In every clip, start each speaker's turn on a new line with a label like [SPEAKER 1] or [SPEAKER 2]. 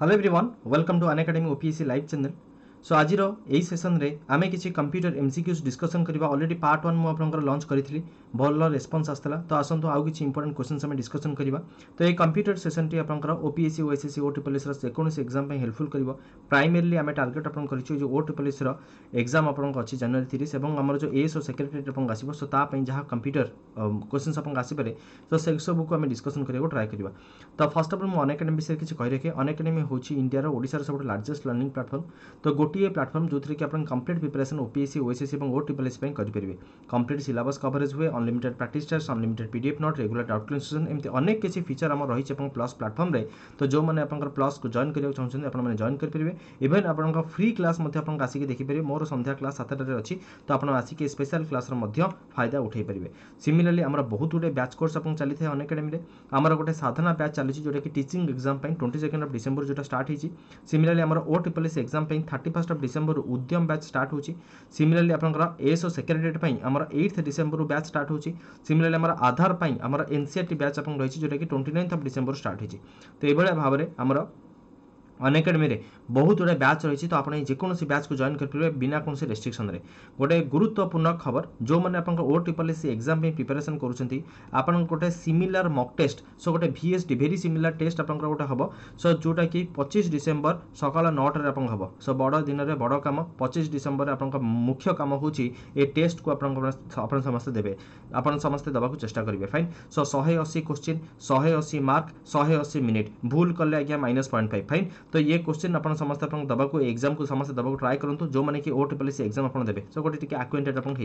[SPEAKER 1] Hello everyone welcome to Unacademy OPSC live channel. So आज यही session रे आमे किसी कंप्यूटर एमसीक्यूज डिस्कशन करबा। ऑलरेडी पार्ट 1 मु आपनकर लॉन्च करिथिली, भल रेस्पॉन्स आस्तला। तो आसंतु आउ किछि इंपोर्टेंट क्वेश्चंस हम डिस्कशन करबा। तो ये कंप्यूटर सेशन टी आपनकर ओपीएससी ओएसएससी ओट्रिपलएस रो जेकोनोसी एग्जाम पे हेल्पफुल करबो। प्राइमरीली आमे टारगेट आपन करिछु जो ओट्रिपलएस रो एग्जाम आपन अछि जनवरी 30 एवं हमर जो एएसओ सेक्रेटरीट आपन आसीबो। सो ता पई जहा कंप्यूटर क्वेश्चंस आपन आसी पारे तो से सब को आमे डिस्कशन करबो ट्राई करबा। तो फर्स्ट ऑफ ऑल मु अनएकाडेमी विषय किछि कहि रखे। अनएकाडेमी होछि इंडिया रो ओडिसा रो सब लार्जेस्ट लर्निंग प्लेटफॉर्म। तो गोटे प्लेटफॉर्म जो कि आप कंप्लीट प्रिपरेशन ओपीएससी ओएसएससी और ओट्रिपलएस करेंगे। कंप्लीट सिलेबस कवरेज हुए, unlimited practice test, unlimited PDF note, regular doubt clearance, एमती अनेक किसी फीचर आम रही है प्लस प्लेटफॉर्म रे। तो जो मैंने आप प्लस को जॉइन करने चाहते हैं जॉइन करेंगे। इवेन आप फ्री क्लास आसिक देखिपारे। मोर संध्या क्लास 7टार अच्छी, तो आप आसिक स्पेशल क्लास फायदा उठे पारे। सिमिलरली आम बहुत गुटे बैच कोर्स आप चली है अनएकाडेमी। आमर गोटे साधना बैच चली जोटा कि टीचिंग एग्जाम 22 डिसेंबर जो स्टार्ट होती। सिमिलरली आम ओट्रिपलएस एग्जाम 31 डिसेंबर उद्यम बैच स्टार्ट होची। सिमिलरली आपनकर एएसओ सेक्रेटरीट पई हमर 8 डिसेंबर बैच स्टार्ट होची। सिमिलरली हमर आधार पई हमर एनसीईआरटी बैच आपन रहिची जोटा कि 29 डिसेंबर स्टार्ट होची। तो एबळे भाबरे हमर अनएकाडेमी रे बहुत गुड़े बैच रही। तो आपने जेकोसी बैच को जॉइन करेंगे बिना कौन रेस्ट्रिक्शन रे। गोटे गुरुत्वपूर्ण खबर जो मैंने आप ओट्रिपलएस एग्जाम प्रिपरेशन करुँच गोटे सिमिलर मॉक टेस्ट। सो गोटे वीएसडी वेरी सिमिलर टेस्ट आप गोटे हम। सो जोटा कि 25 डिसेंबर सकाल 9टार हम। सो बड़ दिन में बड़ कम 25 डिसेंबर आप मुख्य कम हूँ ये टेस्ट को आप समस्ते देवे। आप समस्ते देवा चेष्टा करेंगे। फाइन। सो 180 क्वेश्चन 180 मार्क 180 मिनिट भूल कले आज्ञा -0.5। फाइन। तो ये क्वेश्चन आप समस्त दबा एग्जाम को समस्त दबा ट्राए करूँ जो मैंने कि ओट्रिपलएस एग्जाम आप देते। सो गोटे टी आक्वेंटेड आप।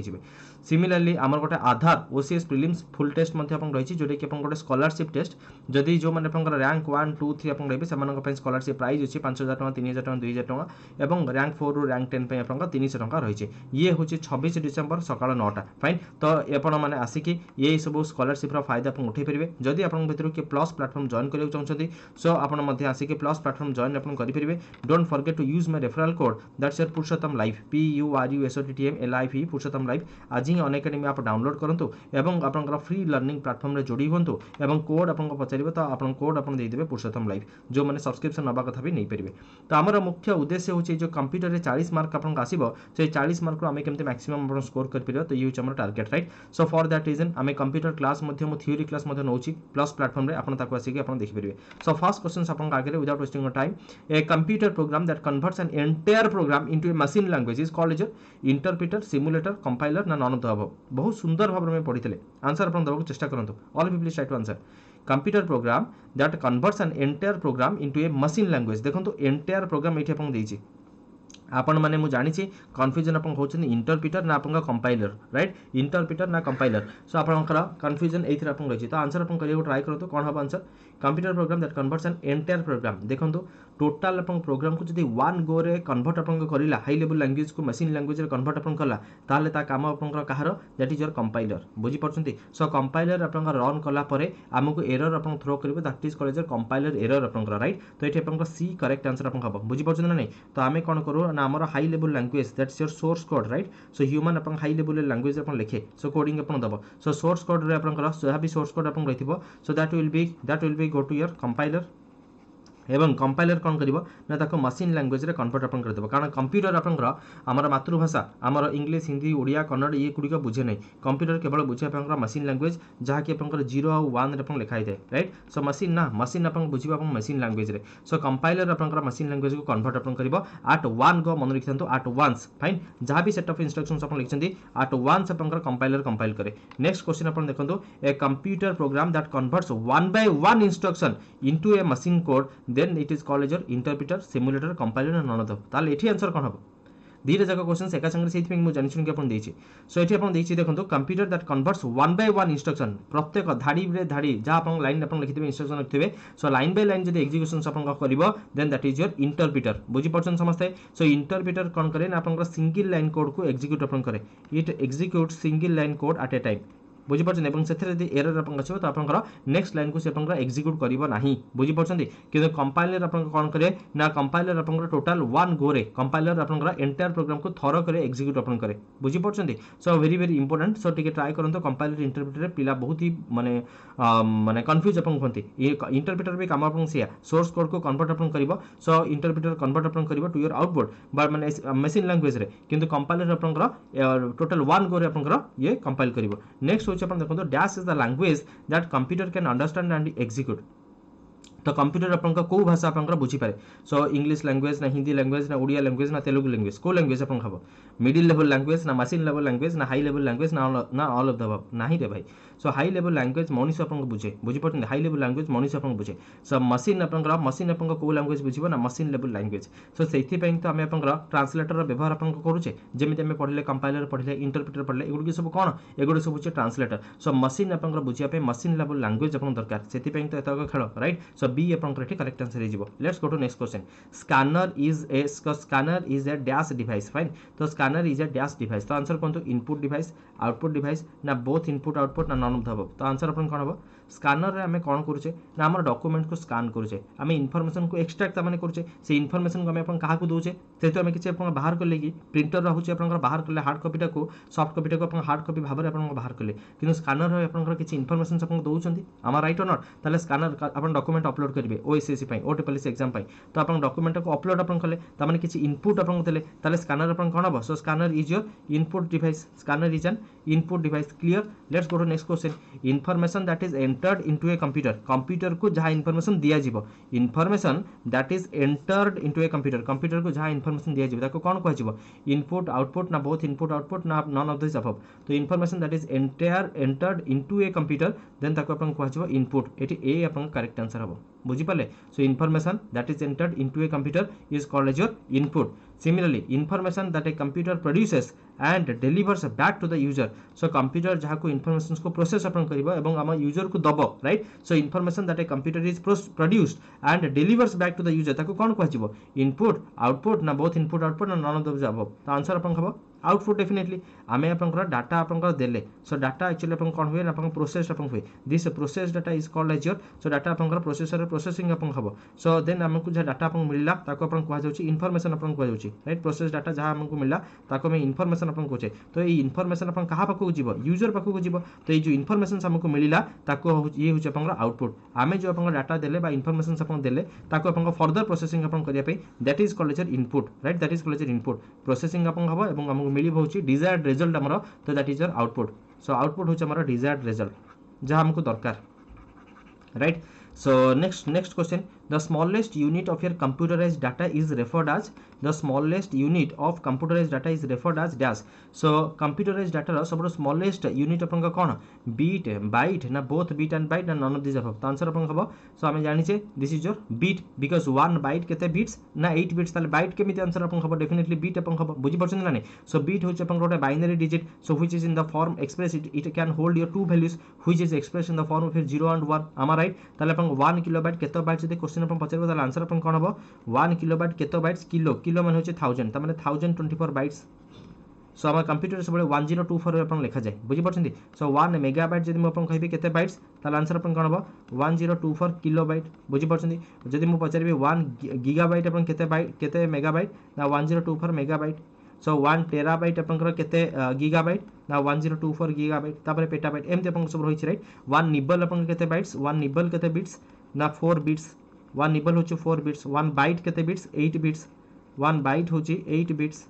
[SPEAKER 1] सिमिलरली आमर गोटे आधार ओसीएस प्रिलिम्स फुल टेस्ट रही जोटा कि गोटे स्कॉलरशिप टेस्ट। जदि जो मैंने रैंक 1 2 3 आप रही से स्कॉलरशिप प्राइज अच्छी 5000 टका 3000 टका 2000 टका और रैंक 4 रु रैंक 10 आप 300 टका रही। ये हूँ 26 डिसेंबर सकाल 9टा। फाइन। तो आपने आसिक ये सब स्कॉलरशिप फायदा आप उठे पारे। जदि आप किए प्लस प्लेटफॉर्म जॉइन करने चाहते सो आप आसिक प्लस प्लेटफॉर्म जॉइन करेंगे। Don't forget to use my referral code that's your Purushottam live PURUSOTTM LIVE Purushottam live. आज ही अनएकाडेमी आप डाउनलोड करूँ और आप फ्री लर्निंग प्लेटफॉर्म में जोड़ी हूँ और कोड आपको पचारे तो आप कोड आप देदेवे पुरुषोत्तम लाइव जो मैंने सब्सक्रिप्शन नवा कथा भी नहीं पारे। तो आमर मुख्य उद्देश्य हूँ जो कंप्यूटर में 40 मार्क आपको आसो से 40 मार्क आम केमती मैक्सिमम स्कोर कर। तो ये हूँ target right. So for that reason आम कंप्यूटर क्लास थ्योरी क्लास नौ प्लस प्लेटफॉर्म में आपको आसिक आप देखिए। सो फर्स्ट क्वेश्चन आपको आगे without wasting time a computer program that converts an entire program into a machine language is called as interpreter, simulator, compiler ना none of the above। बहुत सुंदर भाव में पढ़ी आंसर अपन देवाक चेष्टा करंतु। All people try to answer. Computer program that converts an entire program into a machine language. देखो एंटायर प्रोग्राम ये आपको देछि आपण मैंने मुझे जानी कन्फ्यूजन आप होती इंटरप्रिटर ना आप कंपाइलर राइट। इंटरप्रिटर ना कंपाइलर। सो आप कन्फ्यूजन ये रही। तो आंसर आप ट्राई करूँ कौन हम answer. Computer program that converts an entire program. देखो टोटाल आप प्रोग्राम को जब वन गो रे कन्वर्ट आप करा हाई लेवल लैंग्वेज को मशीन लैंग्वेज रे कन्वर्ट आप कला ताले ता काम आप कहार दैट इज योर कंपाइलर। बुझी पार्टी। सो कंपाइलर आप रन कलापर आमको एरर आप थ्रो करेंगे that is called compiler error आप राइट। तो ये आप सी करेक्ट आंसर आप हम। बुझी पार्टी ना नहीं। तो आम कौन करूँ ना आमर high level language that's your source code right. So human आप हाई लेवल लैंग्वेज आप लिखे। सो कोडिंग आप दब। सो सोर्स कोड रे आप जहाँ भी सोर्स कोड आप रही। So that will be go to your compiler एवं कंपाइलर कौन कर मशीन लैंग्वेज रे कन्वर्ट अपन करदेव। कारण कंप्यूटर आपंकर आमर मातृभाषा आमर इंग्लिश हिंदी ओडिया कन्नड़ ये गुड़िक बुझे नहीं। कंप्यूटर केवल बुझे आप मशीन लैंग्वेज जहाँकि आप 0 और 1 लिखाई थाए राइट। सो मशीन ना मशीन आप बुझे मशीन लैंग्वेज रे। सो कंपाइलर आप मशीन लैंग्वेज को कन्वर्ट अपन कर आट 1 गो मन रखि था आट वन्स। फाइन। जहाँ भी सेट ऑफ इंस्ट्रक्शंस आप लिखते आट वन्स आप कंपाइलर कंपाइल करे। नेक्स्ट क्वेश्चन आप देखो a computer program that converts 1 by 1 instruction into a machine code then it is called as your interpreter, simulator, compiler and none of them। ताले एठी answer कोन हबो। धीरे जगह क्वेश्चन एका संगे सेति मु जानि सुन के अपन देछि। सो एठी अपन देछि देखंतु computer that converts 1 by 1 instruction प्रत्येक धाड़ी रे धाड़ी जहाँ अपन लाइन अपन लिखिथिबे इंस्ट्रक्शन लिखिथिबे। सो लाइन बाय लाइन जदि एग्जीक्यूशन अपन करिवो then that is your interpreter. बुझी परछन समझते। सो इंटरप्रेटर कोन करे ना अपन सिंगल लाइन कोड को एग्जीक्यूट अपन करे। It execute single line code at a time. बुझिपारछन्ती एवं सेथिरे यदि एरर आपन आछिबो तो आपनकर नेक्स्ट लाइन को से आपनकर एग्जीक्यूट करिवो नाही बुझिपारछन्ती किंतु कंपाइलर आपन कोन करे ना कंपाइलर आपनकर टोटल वन गो रे कंपाइलर आपनकर एंटायर प्रोग्राम को थरो करे एग्जीक्यूट आपन करे बुझिपारछन्ती सो वेरी वेरी इंपोर्टेंट सो टिके ट्राई करंतो कंपाइलर इंटरप्रेटर रे पिला बहुत ही माने माने कंफ्यूज आपन होंती इंटरप्रेटर भी काम आपन सिया सोर्स कोड को कन्वर्ट आपन करिवो सो इंटरप्रेटर कन्वर्ट आपन करिवो टू योर आउटपुट बट माने मशीन लैंग्वेज रे किंतु कंपाइलर आपनकर टोटल वन गो रे आपनकर ये कंपाइल करिवो नेक्स्ट होचे आपन देखो dash is the language that computer can understand and execute तो कंप्यूटर आपन को भाषा आपन बुझी पारे सो इंग्लिश लैंग्वेज ना हिंदी लैंग्वेज ना ओडिया लैंग्वेज ना तेलुगु लैंग्वेज को लैंग्वेज आपन खाबो मिडिल लेवल लैंग्वेज ना मशीन लेवल लैंग्वेज ना हाई लेवल लैंग्वेज ना ऑल ऑफ द अबव नाही रे भाई सो हाई लेवल लैंग्वेज मनीष आपन को बुझे बुझी पड़ते हाई लेवल लैंग्वेज मनीष आपन बुझे सो मशीन आपन को लैंग्वेज बुझिबो ना मशीन लेवल लैंग्वेज सो सेथि पई तो हमें आपन ट्रांसलेटर रो व्यवहार आपन को करूचे जेमिति हमें पढले कंपाइलर पढले इंटरप्रेटर पढले एगुड के सब कोन एगुड सब होचे ट्रांसलेटर सो मशीन आपन बुझिया पे मशीन लेवल लैंग्वेज आपन दरकार सेथि पई तो एतक खेल राइट सो बी आपन एठी करेक्ट आंसर हे जिवो let's go to next question scanner is a dash device fine तो scanner is a dash device तो आंसर कोन इनपुट डिवाइस आउटपुट डिवाइस ना बोथ इनपुट आउटपुट ना नॉन ऑफ द अबव तो आंसर अपन कोन हबो स्कैनर रे हमें कोन करूचे ना हमर डॉक्यूमेंट को स्कैन करूचे हमें इन्फॉर्मेशन को एक्सट्रैक्ट माने करूचे से इन्फॉर्मेशन को हमें अपन कहा को दोचे सेतो हमें किछ अपन बाहर करले की प्रिंटर रहउचे अपन बाहर करले हार्ड कॉपीटा को सॉफ्ट कॉपीटा को अपन हार्ड कॉपी भाबरे अपन बाहर करले किंतु स्कैनर रे अपन किछ इन्फॉर्मेशन अपन दोउचंती आमा राइट और नॉट ताले स्कैनर अपन डॉक्यूमेंट अपलोड करिवे ओएसएससी पई ओटीपीएस एग्जाम पई तो अपन डॉक्यूमेंट को अपलोड अपन कले त माने किछ इनपुट अपन देले ताले स्कैनर अपन कोन हबो so scanner is your input device scanner is an input device clear let's go to next question information that is entered into a computer को जहां इन्फॉर्मेशन दिया जिवो information that is entered into a computer को जहां information दिया जिवो ताको कोन कहै जिवो इनपुट आउटपुट ना बोथ इनपुट आउटपुट ना नॉन ऑफ दिस अबव तो information that is entered into a computer then ताको अपन कहै जिवो इनपुट एटी ए अपन करेक्ट आंसर हबो बुझी पाले so information that is entered into a computer is called as your input similarly information that a computer produces and delivers back to the user so computer जहां को इन्फॉर्मेशंस को process अपन करिवो एवं हम user को दबो right so information that a computer is produced and delivers back to the user ताको कोन कहजिवो इनपुट आउटपुट ना बोथ इनपुट आउटपुट ना नॉन ऑफ द अबव तो आंसर अपन खबो आउटपुट डेफिनेटली आमे अपन डाटा अपन देले सो डाटा एक्चुअली अपन कोन हुए ना अपन प्रोसेस अपन हुए this process data is called as your so data अपन प्रोसेसर प्रोसेसिंग अपन हबो सो देन हमकु जे डाटा अपन मिलला ताको अपन कहा जाउची इन्फॉर्मेशन अपन कहा जाउची राइट प्रोसेस डाटा जहां हमकु मिलला ताको में इन्फॉर्मेशन अपन कोचे तो ए इन्फॉर्मेशन अपन कहा पाखु जीवो यूजर पाखु जीवो तो ए जो इन्फॉर्मेशन हमकु मिलला ताको ये होची अपन आउटपुट आमे जो अपन डाटा देले बा इन्फॉर्मेशन अपन देले ताको अपन फर्दर प्रोसेसिंग अपन करिया पे that is called as input right that is called as input processing अपन हबो एवं हमकु मिली होची डिजायर्ड रिजल्ट हमरो तो that is your output so output होची हमरो डिजायर्ड रिजल्ट जहां हमकु दरकार right so next question the smallest unit of your computerized data is referred as the smallest unit of computerized data is referred as dash so computerized data ro सबरो smallest unit अपन का कोन bit byte ना both bit and byte ना none of these above तो answer अपन हबो सो हमें जानि छे this is your bit because one byte केते bits ना 8 bits ताले byte केमिति आंसर अपन हबो डेफिनेटली bit अपन हबो बुझी परछन ना नै so bit होचे अपन गोटे binary digit so which is in the form express it can hold your two values which is expressed in the form of 0 and 1 am I right ताले अपन 1 kilobyte केतो bite जदि question अपन पचरबो ताले answer अपन कोन हबो 1 kilobyte केतो bytes kilo माने होचे 1000 त माने 1024 बाइट्स सो हमर कंप्यूटर से बळे 1024 अपन लिखा जाय बुझि परछन्ती सो 1 मेगाबाइट जदि म अपन कहबी केते बाइट्स ताले आंसर अपन कोन हबो 1024 किलोबाइट बुझि परछन्ती जदि म पचरबी 1 गीगाबाइट अपन केते मेगाबाइट ना 1024 मेगाबाइट सो 1 टेराबाइट अपन केते गीगाबाइट ना 1024 गीगाबाइट तापर पेटाबाइट एमते अपन सब रहिछ राइट 1 निबल अपन केते बाइट्स 1 निबल केते बिट्स ना 4 बिट्स 1 निबल होची 4 बिट्स 1 बाइट केते बिट्स 8 बिट्स 1 बाइट होची 8 बिट्स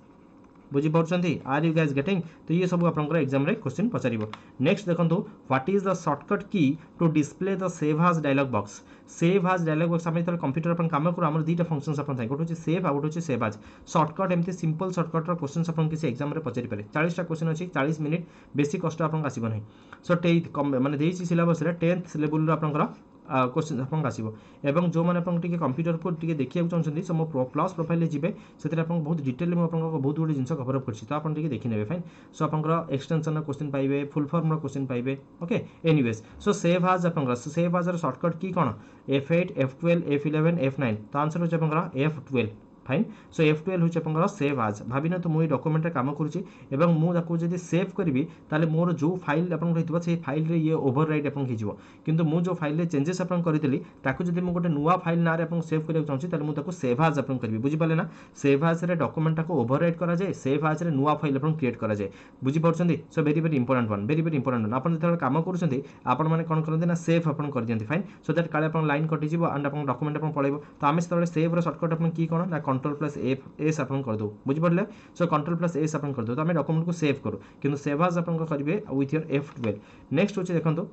[SPEAKER 1] बुझी परछन्ती आर यू गाइस गेटिंग तो ये सब आपनकर एग्जाम रे क्वेश्चन पचारिबो नेक्स्ट देखंतु what is the shortcut key to display the save as dialog box save as dialog box हम इतर कंप्यूटर अपन काम करू हमर दीटा फंक्शंस अपन थाय गोट होची सेव आ गोट होची सेव एज शॉर्टकट एमती सिंपल शॉर्टकट रो क्वेश्चंस अपन किसी एग्जाम रे पचारि पारे 40 टा क्वेश्चन अछि 40 मिनिट बेसिक कष्ट अपन आसीबो नै सो माने देइछि सिलेबस रे 10th लेवल रो आपनकर क्वेश्चन अपन आसीबो एवं जो माने अपन टिके कंप्यूटर को टिके देखिया चाहछन्ती सो मो प्लस प्रोफाइल ले जिवे सेतरे अपन बहुत डिटेल में अपन बहुत गुडी जिंस कवर अप करछि तो अपन टिके देखि नेबे फाइन सो अपन एक्सटेंशन रो क्वेश्चन पाइबे फुल फॉर्म रो क्वेश्चन पाइबे okay anyways so save as अपन सेव एज रो शॉर्टकट की कोन F8 F12 F11 F9 तो आंसर हो अपन F12 फाइन सो F12 होची आपनकर सेव आज भाबिना तो मुई डॉक्यूमेंट रे काम करूची एवं मु ताको जदी सेव करबी ताले मोर जो फाइल आपन रहितबा से फाइल रे ये ओवरराइट आपन हिजिवो किंतु मु जो फाइल रे चेंजेस आपन करितली ताको जदी मु गोटे नुवा फाइल ना रे आपन सेव करिया चाहूची ताले मु ताको सेव आज आपन करबी बुझी पाले ना सेव आज रे डॉक्यूमेंट ताको ओवरराइट करा जाय सेव आज रे नुवा फाइल आपन क्रिएट करा जाय बुझी परछंती so very important one very important one आपन जतले काम करूछंती आपन माने कोन करंती ना सेव आपन कर दियंती फाइन सो दैट काले आपन लाइन कटि जिवो एंड आपन डॉक्यूमेंट आपन पळेबो तो आमे सेतले सेव रो शॉर्टकट आपन की कोन ना Ctrl+F आपन कर दो बुझी पड़ले सो Ctrl+S आपन कर दो तो आमे डॉक्यूमेंट को सेव करू किंतु सेव आज आपन को करिवे विथ योर F12 नेक्स्ट होचे देखंतु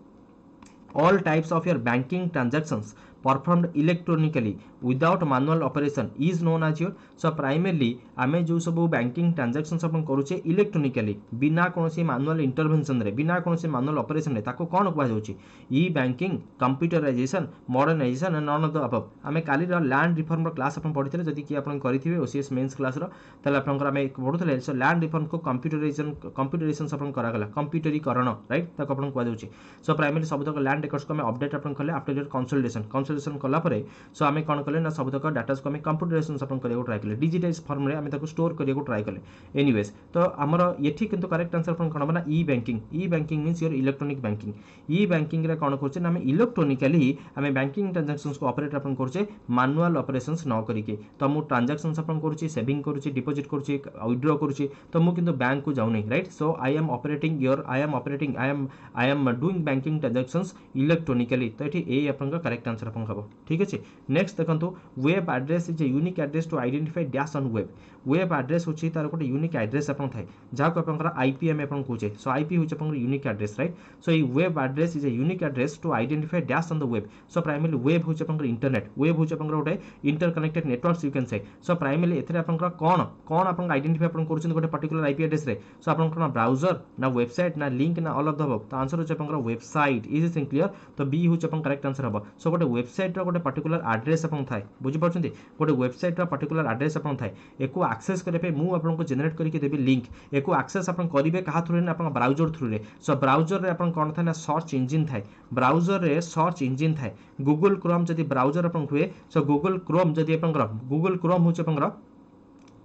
[SPEAKER 1] all types of your banking transactions performed electronically without manual operation is known as your so primarily आमे जो सब बैंकिंग ट्रांजैक्शंस अपन करूचे इलेक्ट्रोनिकली बिना कोनोसी मैनुअल इंटरवेंशन रे बिना कोनोसी मैनुअल ऑपरेशन रे ताको कोन कहै जाउची e banking computerisation modernisation and none of the above आमे काली रो लैंड रिफॉर्म रो क्लास अपन पढितले जदि कि अपन करिथिबे ओसीएस मेंस क्लास रो तले अपन आमे पढुतले सो लैंड रिफॉर्म को कंप्यूटराइजेशन अपन करा गला कंप्यूटरीकरण राइट ताको अपन कहै जाउची सो प्राइमरी सब तक लैंड रिकॉर्ड्स को आमे अपडेट अपन करले आफ्टर योर कंसोलिडेशन कला परे सो आमे कोन करले ना सब तक डाटा को आमे कंप्यूटराइजेशन अपन करियो ट्राई करले डिजिटाइज फॉर्म रे आमे ताको स्टोर करियो ट्राई करले एनीवेज तो हमर येठी किंतु करेक्ट आंसर अपन कोन बना e banking means your electronic banking e banking रे कोन करछे ना आमे इलेक्ट्रॉनिकली आमे बैंकिंग ट्रांजैक्शंस को ऑपरेट अपन करछे मैनुअल ऑपरेशंस न करिके तो मु ट्रांजैक्शंस अपन करछी सेविंग करछी डिपॉजिट करछी विथड्रॉ करछी तो मु किंतु बैंक को जाउ नै right so I am doing banking transactions electronically तो एठी ए अपन का करेक्ट आंसर अपन हबो ठीक अछि नेक्स्ट देखंतु web address is a unique address to identify dash on web address होची तार कोटे यूनिक एड्रेस अपन थाए जाको अपन आईपी एम अपन कोचे सो आईपी होची अपन यूनिक एड्रेस राइट सो ई web address is a unique address to identify dash on the web so primary web होची अपन इंटरनेट वेब होची अपन गोटे interconnected networks you can say so primary एथरे upon cone upon identify अपन करछन गोटे particular IP address रे सो अपन कोन browser ना website ना link ना all of the above तो आंसर होची अपन वेबसाइट इज इट क्लियर तो बी होची अपन करेक्ट आंसर हबो सो गोटे वेबसाइट रो गोटे पर्टिकुलर एड्रेस अपन थाए बुझि परछन्ती गोटे वेबसाइट रो पर्टिकुलर एड्रेस अपन थाए एको एक्सेस करे पे मु आपन को जनरेट करके देबी लिंक एको एक्सेस अपन करिवे कहा थ्रू रे अपन ब्राउजर थ्रू रे सो ब्राउजर रे अपन कोन थाए ना सर्च इंजन थाए ब्राउजर रे सर्च इंजन थाए गूगल क्रोम जदी ब्राउजर अपन हुए सो गूगल क्रोम जदी अपन गूगल क्रोम होचे अपन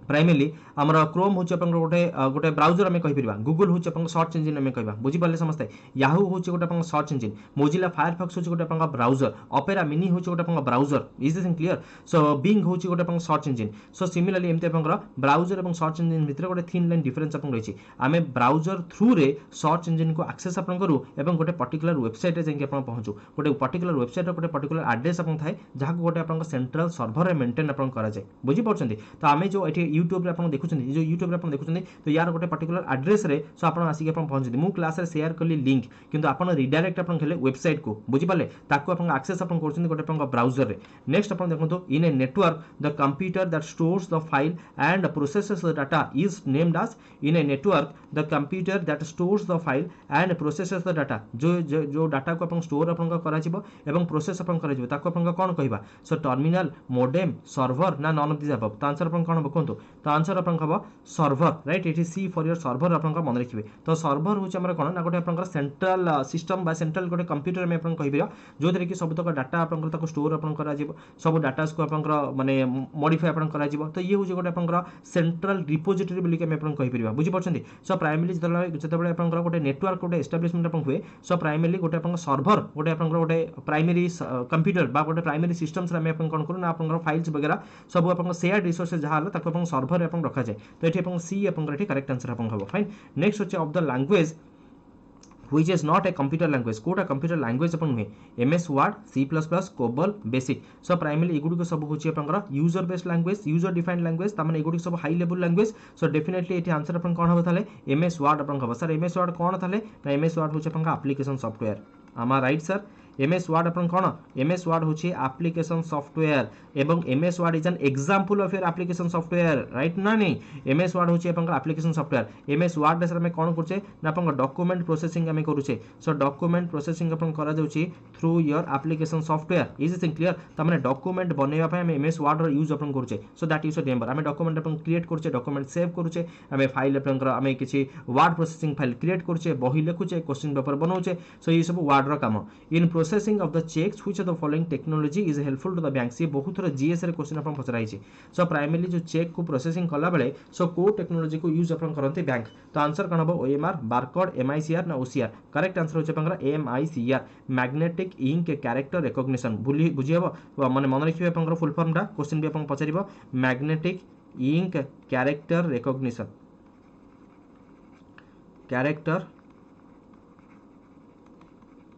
[SPEAKER 1] प्राइमरी आमर क्रोम होची अपन गोटे ब्राउजर आमे कहि परबा गूगल होची अपन सर्च इंजन आमे कहबा बुझि पाले समझते याहू होची गोटे अपन सर्च इंजन मोजिला फायरफॉक्स होची गोटे अपन ब्राउजर ओपेरा मिनी होची गोटे अपन browser is this clear so Bing होची गोटे अपन सर्च इंजन सो सिमिलरली एमते अपन ब्राउजर एवं सर्च इंजन भितर गोटे थिन लाइन डिफरेंस अपन रहिछि आमे ब्राउजर थ्रू रे सर्च इंजन को एक्सेस अपन करू एवं गोटे पर्टिकुलर वेबसाइट रे जेंके अपन पहुंचू गोटे पर्टिकुलर वेबसाइट रो गोटे पर्टिकुलर एड्रेस अपन थाए जहा को गोटे अपन सेंट्रल सर्वर रे मेंटेन अपन करा जाय बुझि परछन्ती तो आमे जो एठी यूट्यूब रे अपन देखुछन्ती जो यूट्यूब रे अपन देखुछन्ती तो यार गोटे पर्टिकुलर एड्रेस रे सो अपन आसी के अपन पहुंचती मु क्लास रे शेयर करली लिंक किंतु अपन रिडायरेक्ट अपन खेले वेबसाइट को बुझि पाले ताको अपन एक्सेस अपन करछन्ती गोटे अपन ब्राउजर रे नेक्स्ट अपन देखंतु in a network the computer that stores the file and processes the data is named as in a network the computer that stores the file and processes the data जो data को अपन store अपन करा जिवो एवं process अपन करा जिवो ताको अपन कोन कहबा सो टर्मिनल मोडेम सर्वर ना नॉन ऑफ दिस अबव तो आंसर अपन कोन बकंतु तो आंसर अपन कहबो server right it is C for your server अपन का मन रखिबे तो सर्वर होचे हमर कोन ना गोटे अपन सेंट्रल सिस्टम बा सेंट्रल गोटे कंप्यूटर में अपन कहबियो जो थरे कि सब तक डाटा अपन ताको स्टोर अपन करा जिवो सब डाटास को अपन माने मॉडिफाई अपन करा जिवो तो ये होचे गोटे अपन सेंट्रल रिपोजिटरी बोली के हम अपन कहि परिबा बुझि परछन्ती सो प्राइमरी जतबे अपन गोटे नेटवर्क गोटे एस्टैब्लिशमेंट अपन हुए सो प्राइमरी गोटे अपन सर्वर गोटे अपन गोटे प्राइमरी कंप्यूटर बा गोटे प्राइमरी सिस्टम्स रे हम अपन कोन करू ना अपन फाइल्स वगैरह सब अपन शेयर्ड रिसोर्सेस जहा हला ताको अपन सर्वर रे अपन रखा जाय तो एठी अपन सी अपन एठी करेक्ट आंसर अपन हबो फाइन नेक्स्ट होचे of the language which is not a computer language कोटा कंप्यूटर लैंग्वेज अपन हुए MS Word C++ COBOL basic so primary एगुडी को सब होची अपन user based language user defined language तमने एगुडी सब high level language so definitely एठी आंसर अपन कोन हबो थाले MS Word अपन हबो सर MS Word कोन थाले ना MS Word होची अपन एप्लीकेशन सॉफ्टवेयर आमा राइट सर MS Word अपन कोन MS Word होची एप्लीकेशन सॉफ्टवेयर एवं MS Word is an example of your application software right ना नहीं MS Word होची अपन एप्लीकेशन सॉफ्टवेयर MS Word रे सर हम कोन करछे ना अपन डॉक्यूमेंट प्रोसेसिंग हम करूछे सो डॉक्यूमेंट प्रोसेसिंग अपन करा जाउची through your application software is it clear तमने डॉक्यूमेंट बनेबा पय हम MS Word रो यूज अपन करूछे so that you should remember हम डॉक्यूमेंट अपन क्रिएट करछे डॉक्यूमेंट सेव करूछे हम फाइल अपन हम किछि वर्ड प्रोसेसिंग फाइल क्रिएट करछे बही लिखुछे क्वेश्चन पेपर बनाउछे सो ये सब वर्ड रो काम in processing of the checks which of the following technology is helpful to the bank C बहुत थोड़ा जीएस रे क्वेश्चन अपन पचरा हिची सो प्राइमरली जो चेक को प्रोसेसिंग कला बेले सो को टेक्नोलॉजी को यूज अपन करते बैंक तो आंसर कौन हम ओएमआर बारकोड एमआईसीआर ना ओसीआर करेक्ट आंसर होचे अपन MICR magnetic ink character recognition बुझी हम माने मन रखिबे अपन फुल फॉर्म टा क्वेश्चन भी अपन पचारिबो magnetic ink character recognition character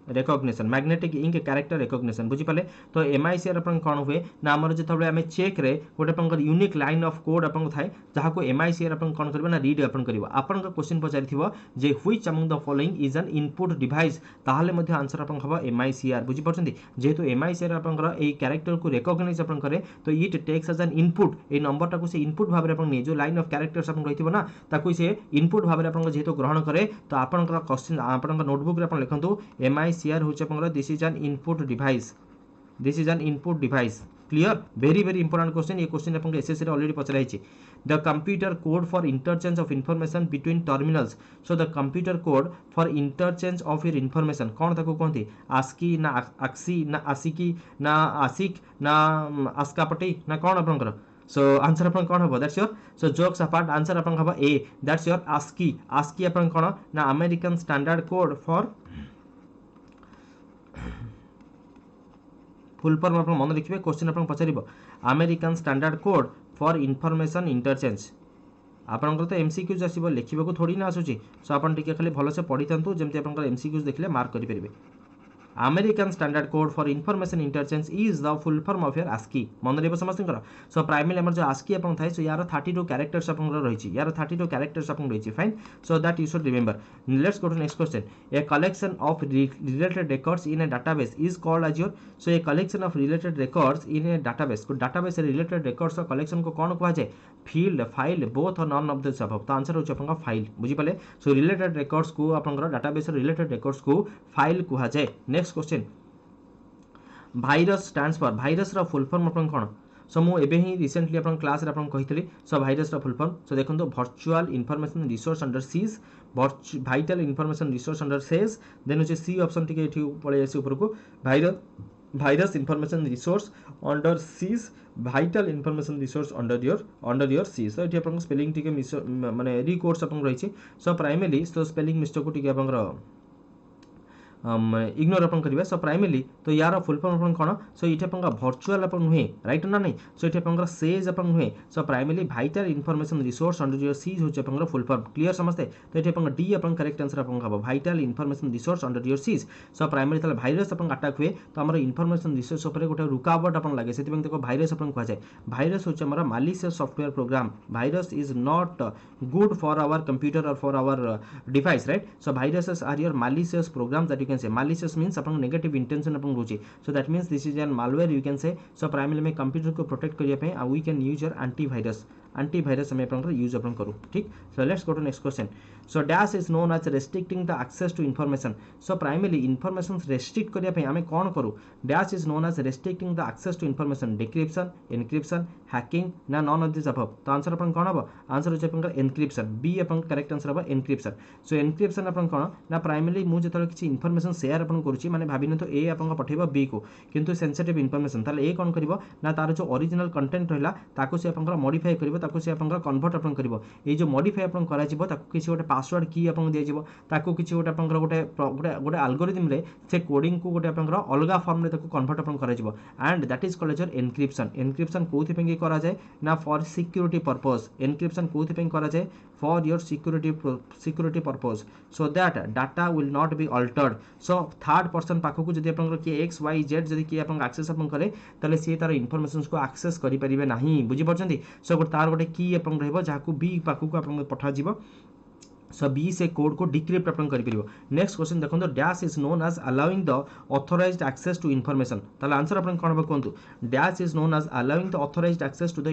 [SPEAKER 1] recognition magnetic ink character recognition बुझी पाले तो एमआईसीआर अपन कौन हुए ना आमर जो आम चेक रे गोटे अपन यूनिक लाइन ऑफ कोड अपन थाए जहाँ को एमआईसीआर अपन कौन करबे ना रीड अपन करबो अपन क्वेश्चन पचारिथिबो जे which among the following is an input device ताहाले मध्ये आंसर अपन हबो एमआईसीआर बुझी परछंती जेहेतु एमआईसीआर अपन ए कैरेक्टर को रिकॉग्नाइज अपन करे तो it takes as an input ए नंबर टाको से इनपुट भाबरे अपन ने जो लाइन ऑफ कैरेक्टर्स अपन रहिथिबो ना ताको से इनपुट भाबरे अपन जेहेतु ग्रहण करे तो अपन क्वेश्चन अपन नोटबुक रे अपन लिखंतु एमआईसीआर होचे अपन this is an input device this is an input device clear very very important question ये क्वेश्चन अपन एसएससी रे ऑलरेडी पचरा हिची the computer code for interchange of information between terminals so the computer code for interchange of your information कौन ताको कहती ASCII ना axis ना आसिकी ना आसिक ना आस्कापटी ना कौन अपन सो आंसर अपन कौन हम that's your so jokes apart answer अपन हम ए दैट्स योर आस्की आस्की अपन कौन ना American standard code for full form अपन मन रखिए क्वेश्चन अपन पचारिबो American standard code for information interchange आपनकर तो एमसीक्यूज आसीबो लिखिबा थोड़ी ना आसुची सो अपन टिके खाली भलो से पढ़ी थांतु जेमति आपनकर एमसीक्यूज देखले मार्क करि परिबे American standard code for information interchange is the full form of your ASCII मन रेबो समस्तकर सो प्राइमरी हमर जो आस्की अपन थाय सो यार 32 कैरेक्टर्स अपन रहिछि यार 32 कैरेक्टर्स अपन रहिछि fine so that you should remember let's go to next question a collection of related records in a database is called as your so a collection of related records in a database को database related records का collection को कौन कहा जाए field file both और none of the above तो answer होछ अपन file बुझी पाले सो रिलेटेड रिकॉर्ड्स को अपन डाटाबेस रिलेटेड रिकॉर्ड्स को फाइल कहा जाए next question virus stands for virus रा फुल फॉर्म अपन कोन सो मु एबे ही रिसेंटली अपन क्लास रे अपन कहितली सो भाइरस रा फुल फॉर्म सो देखंतो virtual information resource under seize vital information resource under seize then होचे सी ऑप्शन टिके एठी पळे आसी ऊपर को virus information resource under seize vital information resource under your seize तो एठी अपन स्पेलिंग टिके माने रिकोर्स अपन रहिछि सो प्राइमरी सो स्पेलिंग मिस्टेक को टिके अपन इग्नोर अपन करिवे सो प्राइमरली तो यार फुल फॉर्म अपन कोन सो इथे अपन वर्चुअल अपन हुए राइट ना नहीं सो इथे अपन सेज अपन हुए so primarily vital information resource under your seize होचे अपन फुल फॉर्म क्लियर समझते तो इथे अपन डी अपन करेक्ट आंसर अपन हबो vital information resource under your seize so primarily तले भाइरस अपन अटैक हुए तो हमर इंफॉर्मेशन रिसोर्स ऊपर गोटे रुकावट अपन लागे सेति देखो भाइरस अपन कह जाए भाइरस होचे हमर malicious software program virus is not good for our computer और for our device right so viruses are your malicious program that can say malicious means अपन नेगेटिव इंटेंशन अपन रोचे so that means this is an malware you can say so primarily में computer को protect करिया पे we can use your antivirus हमें अपन use अपन करू ठीक so let's go to next question so dash is known as restricting the access to information so primarily information restrict करिया पे हमें कौन करू dash is known as restricting the access to information decryption encryption hacking ना none of this above तो answer अपन कौन हबो आंसर होचे अपन encryption b अपन करेक्ट आंसर हबो encryption so encryption अपन कौन ना प्राइमरली मु जतले किछि इन्फॉर्मेशन शेयर अपन करूची माने भाबिन तो ए अपन पठेबो बी को किंतु सेंसिटिव इन्फॉर्मेशन ताले ए कोन करिवो ना तार जो ओरिजिनल कंटेंट रहला ताको से अपन मॉडिफाई करिवो ताको से अपन कन्वर्ट अपन करिवो ए जो मॉडिफाई अपन करा जिवो ताको किछि गोटे पासवर्ड की अपन दिया जिवो ताको किछि गोटे अपन गोटे गोटे एल्गोरिथम रे से कोडिंग को गोटे अपन अलगा फॉर्म रे ताको कन्वर्ट अपन करा जिवो and that is called as encryption कोथि पे करा जाय ना फॉर सिक्योरिटी पर्पस एन्क्रिप्शन कोथि पे करा जाय for your security purpose so that data will not be altered so third person पाखो को जदि अपन के एक्स वाई जेड जदि कि अपन एक्सेस अपन करे तले से तार इन्फॉर्मेशंस को एक्सेस करि परिबे नाही बुझि परछंती सो तार गोटे की अपन रहबो जाकू बी पाखो को अपन पठा जिवो सो बी से कोड को डिक्रिप्ट अपन करि परिबो नेक्स्ट क्वेश्चन देखो dash is known as allowing the authorized access to information ताले आंसर अपन कोन हो कोंतु dash is known as allowing the authorized access to the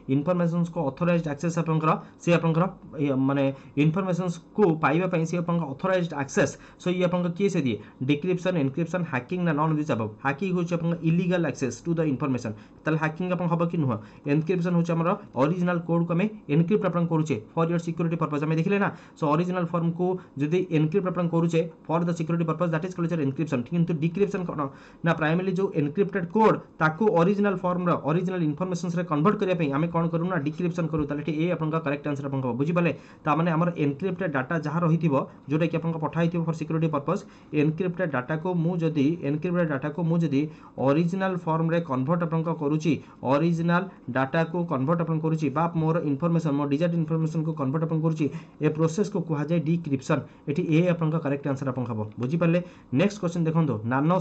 [SPEAKER 1] informations को ऑथराइज्ड एक्सेस अपन करा से अपन माने इन्फॉर्मेशंस को पाइबा पई से अपन ऑथराइज्ड एक्सेस सो ये अपन के से दिए डिक्रिप्शन एन्क्रिप्शन हैकिंग ना नॉन दिस अबव हैकिंग होछ अपन illegal access to the information ताले हैकिंग अपन हबो कि नुह एन्क्रिप्शन होछ हमर ओरिजिनल कोड को हमें एन्क्रिप्ट अपन करूचे फॉर योर सिक्योरिटी पर्पस हमें देखले ना सो ओरिजिनल फॉर्म को जदि एनक्रिप्ट अपन करूचे for the security purpose that is called encryption किंतु डिक्रिप्शन कोन ना प्राइमरी जो एनक्रिप्टेड कोड ताको ओरिजिनल फॉर्म रो ओरिजिनल इन्फॉर्मेशंस रे कन्वर्ट करिया पे आमे कोन करू ना डिक्रिप्शन करू ताले ए अपन का करेक्ट आंसर अपन बुझी पाले ता माने हमर एनक्रिप्टेड डाटा जहां रहिथिबो जोटा कि अपन का पठाइथिबो for security purpose encrypted data को मु जदि ओरिजिनल फॉर्म रे कन्वर्ट अपन का करूची ओरिजिनल डाटा को कन्वर्ट अपन करूची बा मोर इन्फॉर्मेशन मोर डिजिटल इन्फॉर्मेशन को कन्वर्ट अपन करूची ए प्रोसेस को कुहा जाय डिक्रिप्शन एठी ए अपन का करेक्ट आंसर अपन हबो बुझी पाले नेक्स्ट क्वेश्चन देखंतो nano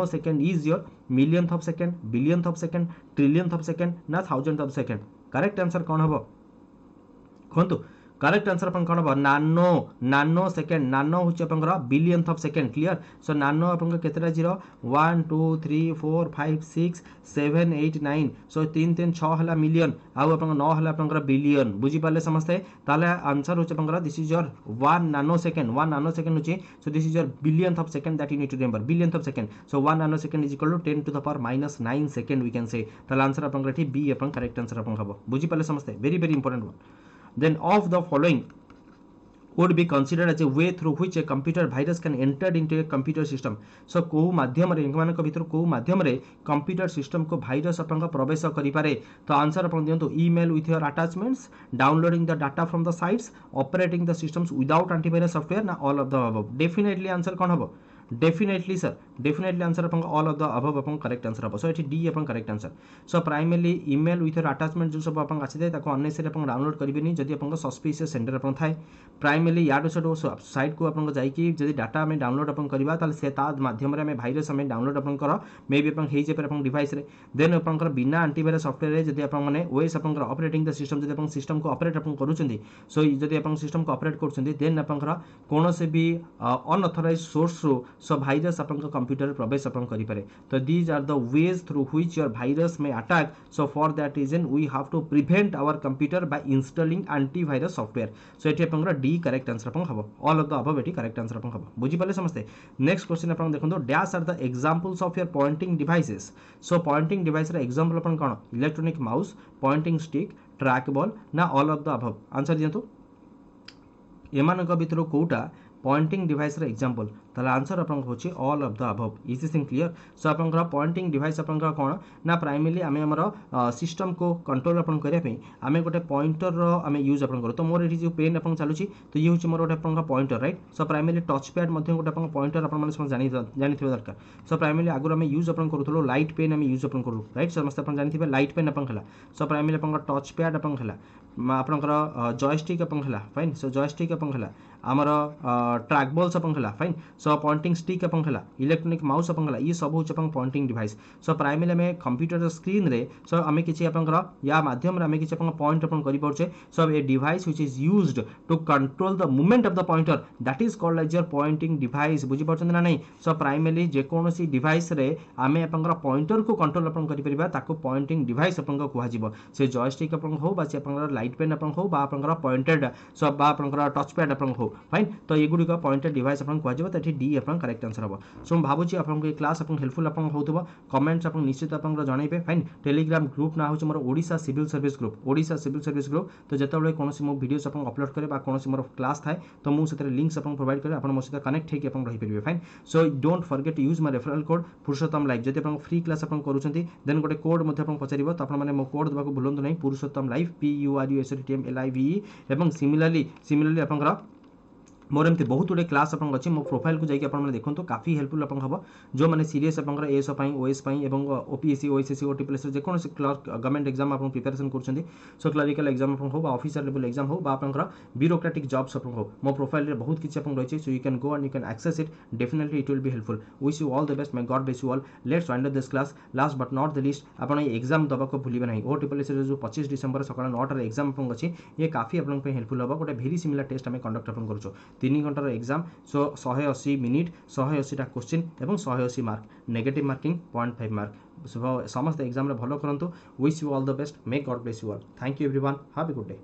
[SPEAKER 1] second is your millionth of second billionth of second trillionth of second ना thousand of second correct answer कोन हबो कहंतु करेक्ट आंसर अपन कोन हबो नानो सेकंड नानो होचे अपन billionth of second clear so nano अपन केतरा जीरो 1 2 3 4 5 6 7 8 9 सो 3 3 6 हला मिलियन आ अपन 9 हला अपन बिलियन बुझी पाले समझते ताले आंसर होचे अपन this is your 1 nano second होचे so this is your billionth of second that you need to remember billionth of second so 1 nano second is equal to 10 to the power -9 second we can say ताले answer अपन एठी B अपन correct answer अपन हबो बुझी पाले समझते very very important one then of the following would be considered as a way through which a computer virus can enter into a computer system so को माध्यम रे इनमानक भीतर को माध्यम रे कंप्यूटर सिस्टम को वायरस अपन प्रवेश करि पारे तो आंसर अपन दियंतु email with your attachments downloading the data from the sites operating the systems without antivirus software ना all of the above definitely answer कोन हबो डेफिनेटली सर डेफिनेटली आंसर अपन ऑल ऑफ द अबव अपन correct answer हबो so एठी D अपन correct answer so primarily email with your attachment जो सब अपन आछि दे ताको अननेसेसरी अपन डाउनलोड करिबेनी जदि अपन सस्पिशियस सेंटर अपन थाए प्राइमरली याडो सेडो साइट को अपन जाई कि जदि डाटा में डाउनलोड अपन करबा ताले से ता माध्यम रे में वायरस में डाउनलोड अपन कर मे बी अपन हेइ जे पर अपन डिवाइस रे देन अपन कर बिना एंटीवायरस सॉफ्टवेयर रे जदि अपन माने ओएस अपन कर ऑपरेटिंग द सिस्टम जदि अपन सिस्टम को ऑपरेट अपन करूचंदी सो जदि अपन सिस्टम को ऑपरेट करूचंदी देन अपन कर कोनो से भी अनऑथराइज्ड सोर्स रो सो वायरस अपन का कंप्यूटर प्रवेश अपन करि पारे तो these are the ways through which your virus may attack so for that reason we have to prevent our computer by installing antivirus software so एठी अपन डी करेक्ट आंसर अपन हबो ऑल ऑफ द अबव एठी correct answer अपन हबो बुझी पाले समझते नेक्स्ट क्वेश्चन अपन देखंतो dash are the examples of your pointing devices so pointing device रे एग्जांपल अपन कोन electronic mouse pointing stick track ball ना all of the above answer दियंतु एमानक भितर कोटा पॉइंटिंग डिवाइस रे एग्जांपल ताला आंसर अपन होची all of the above is this thing clear so अपन पॉइंटिंग डिवाइस अपन कोन ना प्राइमरली आमे हमर सिस्टम को कंट्रोल अपन करिया पे आमे गोटे पॉइंटर रो आमे यूज अपन करू तो मोर एठी जो पेन अपन चालुची तो ये होची मोर गोटे अपन pointer right so primarily touch pad मध्ये गोटे अपन पॉइंटर अपन माने जानिथिबे दरकार सो प्राइमरली आगुर आमे यूज अपन करूथलो लाइट पेन आमे यूज अपन करू राइट समस्त अपन जानिथिबे लाइट पेन अपन खला सो प्राइमरली अपन टच पैड अपन खला अपन जॉयस्टिक अपन खला फाइन सो जॉयस्टिक अपन खला आमर ट्रैक बॉल्स अपन खला फाइन सो पॉइंटिंग स्टिक अपन खला इलेक्ट्रॉनिक माउस अपन खला ये सब होच अपन पॉइंटिंग डिवाइस सो प्राइमरली में कंप्यूटर स्क्रीन रे सो आमे किछि अपन या माध्यम रे आमे किछि अपन पॉइंट अपन करि परछे so a device which is used to control the movement of the pointer that is called as your pointing device बुझि परछन ना नहीं सो प्राइमरली जे कोनोसी डिवाइस रे आमे अपन पॉइंटर को कंट्रोल अपन करि परिबा ताको पॉइंटिंग डिवाइस अपन को कुहा जिवो से जॉयस्टिक अपन हो बा से अपन लाइट पेन अपन हो बा अपन पॉइंटेड सो बा अपन टच पैड अपन हो फाइन तो ये गुडी का पॉइंटेड डिवाइस अपन कुहा जिवो तठी डी अपन करेक्ट आंसर हबो सो हम भाबुची अपन को क्लास अपन हेल्पफुल अपन होतबो कमेंट्स अपन निश्चित अपन जणाइबे फाइन टेलीग्राम ग्रुप ना होचे मोर ओडिसा सिविल सर्विस ग्रुप तो जेतबळे कोनोसी मो वीडियोस अपन अपलोड करे बा कोनोसी मोर क्लास थाए तो मु सेतरे लिंक्स अपन प्रोवाइड करे अपन मो सेते कनेक्ट हेके अपन रहि परिबे fine so don't forget to use my referral code Purushottam live जति अपन फ्री क्लास अपन करूछंती देन गोटे कोड मध्ये अपन पचारिबो तो अपन माने मो कोड दबाको भूलंतु नहीं पुरुषोत्तम लाइव PURUSOTTMLIVE एवं सिमिलरली अपन मोर एमती बहुत गुडे क्लास अपन अच्छी मो प्रोफाइल को जाकि अपन देखो काफी हेल्पफुल अपन हम जो मैंने सीरीयस अपन एएसओ ओएस एवं ओपीएससी ओएसएससी ओटीपीएस जेको गवर्नमेंट एग्जाम अपन प्रिपरेशन कर सो क्लरिकल एग्जाम अपन हो ऑफिसर लेवल एग्जाम हो अपन ब्यूरोक्रेटिक जॉब्स अपन हो मो प्रोफाइल रे बहुत किछि अपन रही so you can go and you can access it definitely it will be helpful wish you all the best may God bless you all let's wind up this class last but not the least अपन exam दबा को भूलिबे नहीं ओटीपीएस जो 25 December सकाळ 9 रे exam अपन अछि ये काफी अपन पे हेल्पफुल होबा गोटे भेरी सिमिलर टेस्ट हम कंडक्ट अपन करछो 3 घंटार एग्जाम सो 180 मिनिट 180 टा क्वेश्चन एवं 180 मार्क नेगेटिव मार्किंग 0.5 मार्क समस्त एग्जाम रे भलो करंतु wish you all the best may God bless you all thank you everyone have a good day.